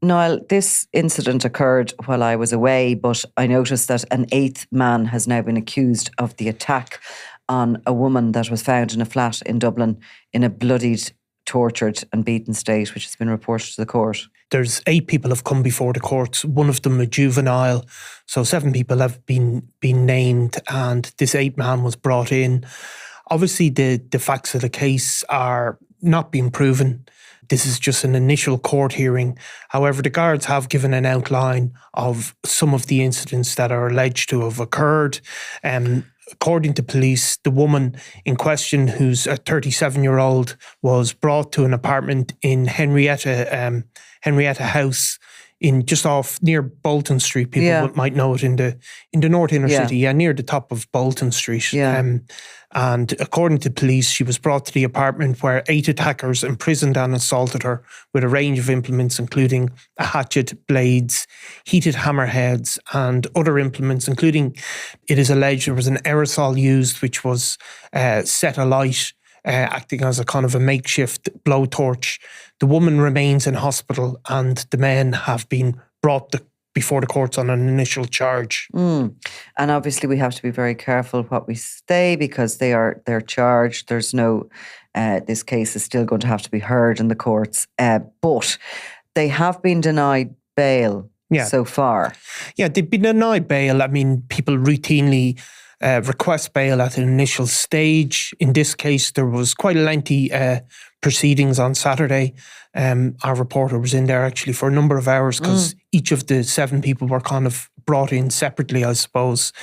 Niall, this incident occurred while I was away, but I noticed that an eighth man has now been accused of the attack on a woman that was found in a flat in Dublin in a bloodied, tortured and beaten state, which has been reported to the court. There's 8 people have come before the courts, one of them a juvenile. So 7 people have been named, and this 8th man was brought in. Obviously, the facts of the case are not being proven. This is just an initial court hearing. However, the guards have given an outline of some of the incidents that are alleged to have occurred. According to police, the woman in question, who's a 37-year-old, was brought to an apartment in Henrietta House, in just off near Bolton Street. People might know it in the North Inner City, near the top of Bolton Street. And according to police, she was brought to the apartment where 8 attackers imprisoned and assaulted her with a range of implements, including a hatchet, blades, heated hammerheads, and other implements, including, it is alleged, there was an aerosol used which was set alight, acting as a kind of a makeshift blowtorch. The woman remains in hospital, and the men have been brought before the courts on an initial charge. And obviously we have to be very careful what we say, because they're charged. There's no, this case is still going to have to be heard in the courts. But they have been denied bail so far. Yeah, they've been denied bail. I mean, people routinely request bail at an initial stage. In this case, there was quite a lengthy proceedings on Saturday. Our reporter was in there actually for a number of hours, because each of the 7 people were kind of brought in separately, I suppose.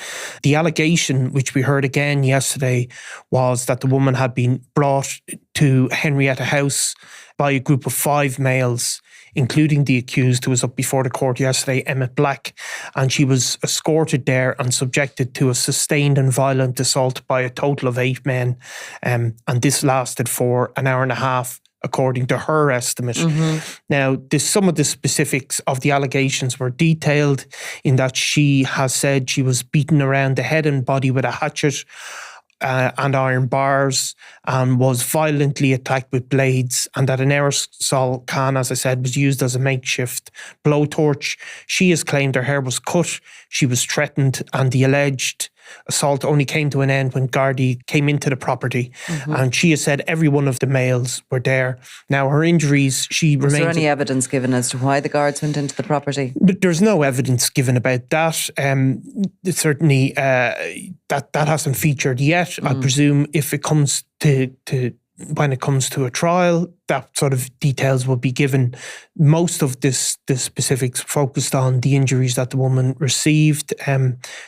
The allegation, which we heard again yesterday, was that the woman had been brought to Henrietta House by a group of 5 males, including the accused, who was up before the court yesterday, Emmett Black, and she was escorted there and subjected to a sustained and violent assault by a total of 8 men. And this lasted for an hour and a half, according to her estimate. Now, some of the specifics of the allegations were detailed, in that she has said she was beaten around the head and body with a hatchet and iron bars, and was violently attacked with blades, and that an aerosol can, as I said, was used as a makeshift blowtorch. She has claimed her hair was cut, she was threatened, and the alleged assault only came to an end when Gardai came into the property. And she has said every one of the males were there. Now, her injuries, she remains... Is there any evidence given as to why the guards went into the property? There's no evidence given about that. Certainly, that hasn't featured yet. I presume if it comes when it comes to a trial, that sort of details will be given. Most of the specifics focused on the injuries that the woman received.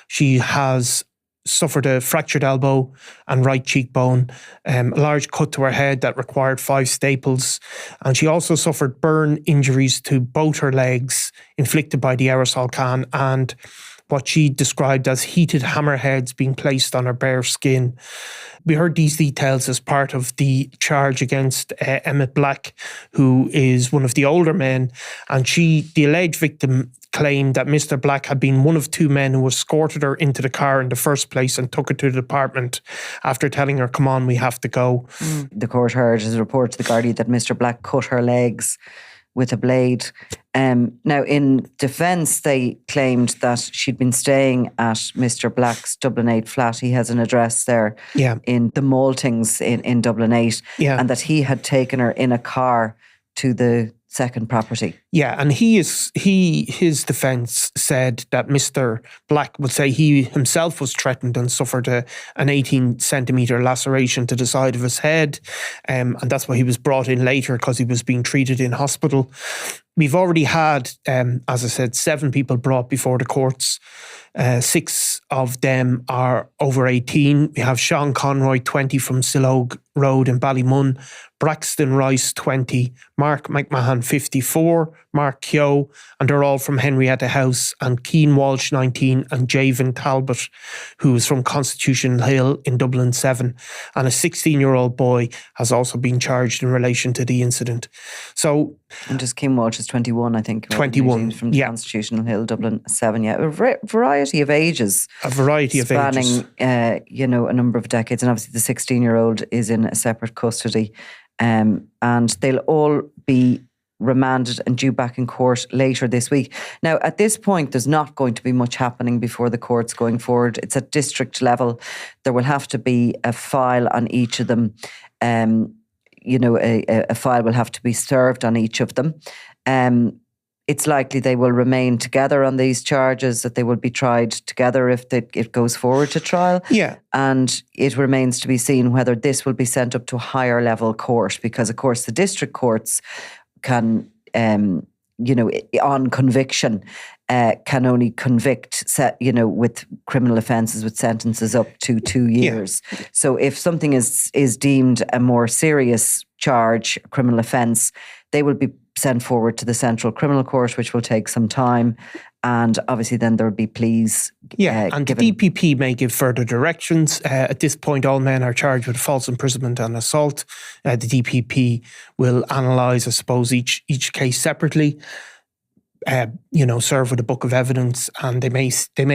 She has suffered a fractured elbow and right cheekbone, a large cut to her head that required 5 staples, and she also suffered burn injuries to both her legs inflicted by the aerosol can, and what she described as heated hammerheads being placed on her bare skin. We heard these details as part of the charge against Emmett Black, who is one of the older men, and the alleged victim, claimed that Mr. Black had been one of 2 men who escorted her into the car in the first place and took her to the apartment after telling her, "Come on, we have to go." The court heard as a report to the Gardai that Mr. Black cut her legs with a blade. Now, in defence, they claimed that she'd been staying at Mr. Black's Dublin 8 flat. He has an address there in the Maltings in Dublin 8, and that he had taken her in a car to the second property. Yeah, and his defence said that Mr. Black would say he himself was threatened and suffered an 18-centimetre laceration to the side of his head, and that's why he was brought in later, because he was being treated in hospital. We've already had, as I said, 7 people brought before the courts. 6 of them are over 18. We have Sean Conroy, 20, from Sillogue Road in Ballymun, Braxton Rice, 20, Mark McMahon, 54, Mark Keogh, and they're all from Henrietta House, and Keane Walsh, 19, and Javen Talbot, who is from Constitution Hill in Dublin 7. And a 16-year-old boy has also been charged in relation to the incident. So... And just Keane Walsh is 21, I think. 21, from the Constitutional Hill, Dublin 7, A variety of ages. A variety of ages. Spanning, a number of decades. And obviously the 16-year-old is in a separate custody. And they'll all be remanded and due back in court later this week. Now, at this point, there's not going to be much happening before the courts going forward. It's at district level. There will have to be a file on each of them. A file will have to be served on each of them. It's likely they will remain together on these charges, that they will be tried together if it goes forward to trial. Yeah. And it remains to be seen whether this will be sent up to a higher level court, because, of course, the district courts can, on conviction, can only convict, with criminal offences with sentences up to 2 years. Yeah. So if something is deemed a more serious charge, a criminal offence, they will be sent forward to the Central Criminal Court, which will take some time. And obviously then there will be pleas. And the DPP may give further directions. At this point, all men are charged with false imprisonment and assault. The DPP will analyse, I suppose, each case separately. Serve with a book of evidence, and they may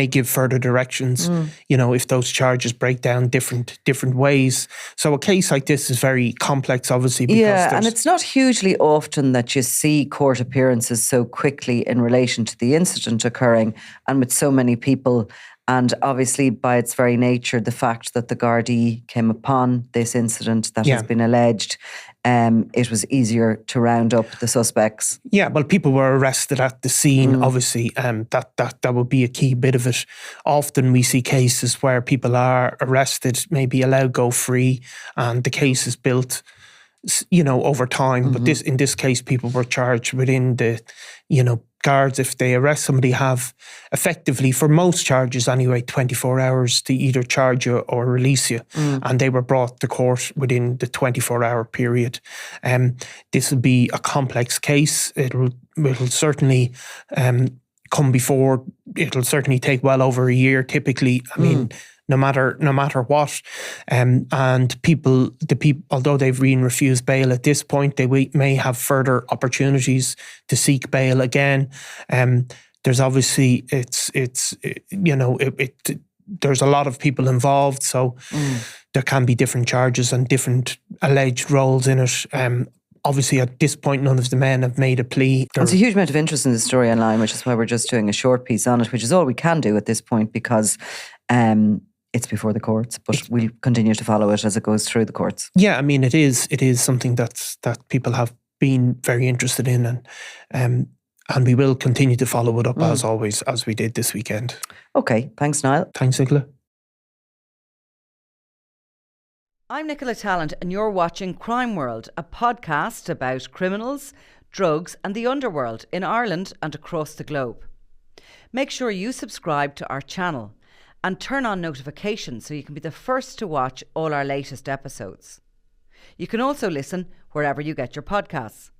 give further directions, if those charges break down different ways. So a case like this is very complex, obviously. Because and it's not hugely often that you see court appearances so quickly in relation to the incident occurring, and with so many people. And obviously, by its very nature, the fact that the Gardai came upon this incident that has been alleged, it was easier to round up the suspects. Yeah, well, people were arrested at the scene, obviously. That would be a key bit of it. Often we see cases where people are arrested, maybe allowed go free, and the case is built, over time. But in this case, people were charged within the, guards, if they arrest somebody, have effectively, for most charges anyway, 24 hours to either charge you or release you. And they were brought to court within the 24-hour period. This will be a complex case. It'll certainly come before. It'll certainly take well over a year, typically. I mean, no matter what. And people, although they've been refused bail at this point, they may have further opportunities to seek bail again. There's obviously, there's a lot of people involved, so there can be different charges and different alleged roles in it. Obviously, at this point, none of the men have made a plea. There's a huge amount of interest in the story online, which is why we're just doing a short piece on it, which is all we can do at this point, because it's before the courts, but we'll continue to follow it as it goes through the courts. Yeah, I mean, it is something that people have been very interested in, and we will continue to follow it up as always, as we did this weekend. Okay, thanks, Niall. Thanks, Nicola. I'm Nicola Tallant, and you're watching Crime World, a podcast about criminals, drugs and the underworld in Ireland and across the globe. Make sure you subscribe to our channel and turn on notifications so you can be the first to watch all our latest episodes. You can also listen wherever you get your podcasts.